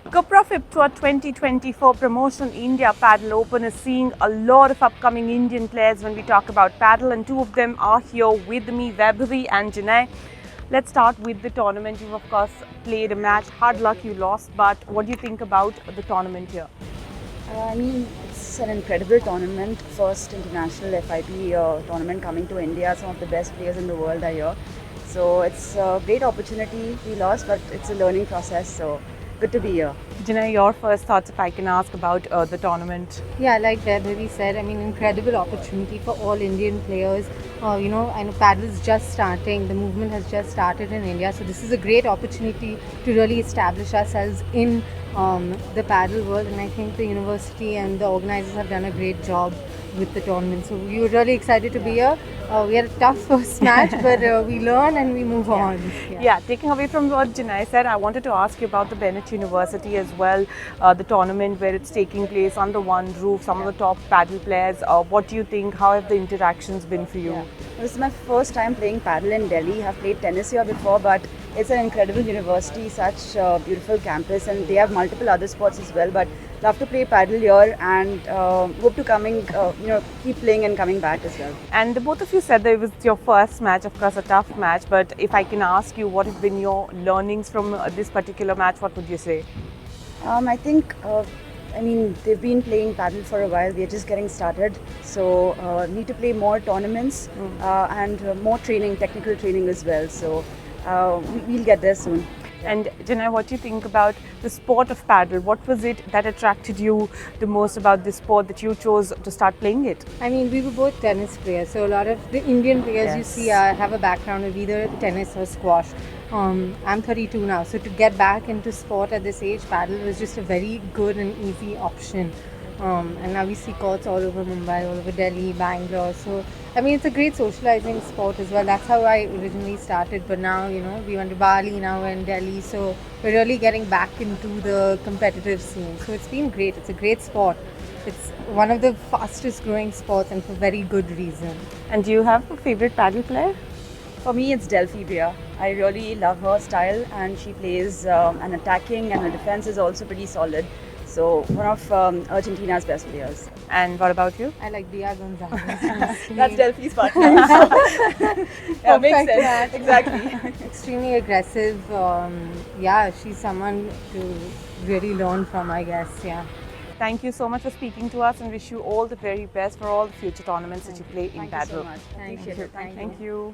Cupra Tour 2024 promotion India Paddle Open is seeing a lot of upcoming Indian players when we talk about paddle, and two of them are here with me, Vaibhavi and Janay. Let's start with the tournament. You've of course played a match. Hard luck you lost, but what do you think about the tournament here? It's an incredible tournament. First international FIP tournament coming to India. Some of the best players in the world are here. So it's a great opportunity. We lost, but it's a learning process. So good to be here. Janay, your first thoughts, if I can ask about the tournament. Yeah, like Vaibhavi said, incredible opportunity for all Indian players. I know paddle is just starting, the movement has just started in India, so this is a great opportunity to really establish ourselves in the paddle world, and I think the university and the organizers have done a great job with the tournament. So we were really excited to be here. We had a tough first match, but we learn and we move on. Yeah, taking away from what Janay said, I wanted to ask you about the Bennett University as well, the tournament where it's taking place under one roof, some of the top paddle players. What do you think? How have the interactions been for you? This is my first time playing paddle in Delhi. I've played tennis here before, but it's an incredible university, such a beautiful campus, and they have multiple other sports as well. But love to play paddle here, and hope to keep playing and coming back as well. And the both of you said that it was your first match, of course, a tough match. But if I can ask you, what have been your learnings from this particular match? What would you say? I think, they've been playing paddle for a while. We're just getting started. So, need to play more tournaments and more training, technical training as well. So, we'll get there soon. And Janay, what do you think about the sport of paddle? What was it that attracted you the most about this sport that you chose to start playing it? We were both tennis players, so a lot of the Indian players you see have a background of either tennis or squash. I'm 32 now, so to get back into sport at this age, paddle was just a very good and easy option. And now we see courts all over Mumbai, all over Delhi, Bangalore. So, it's a great socializing sport as well. That's how I originally started. But now, we went to Bali, now we're in Delhi. So, we're really getting back into the competitive scene. So, it's been great. It's a great sport. It's one of the fastest growing sports, and for very good reason. And do you have a favorite paddle player? For me, it's Delphi Bria. I really love her style, and she plays an attacking, and her defense is also pretty solid. So, one of Argentina's best players. And what about you? I like Bia Gonzalez. That's Delphi's partner. Yeah, makes sense. Match. Exactly. Extremely aggressive. She's someone to really learn from, I guess. Yeah. Thank you so much for speaking to us, and wish you all the very best for all the future tournaments that you play in Thank you paddle. so much. Thank Appreciate you. it. Thank you. Thank you.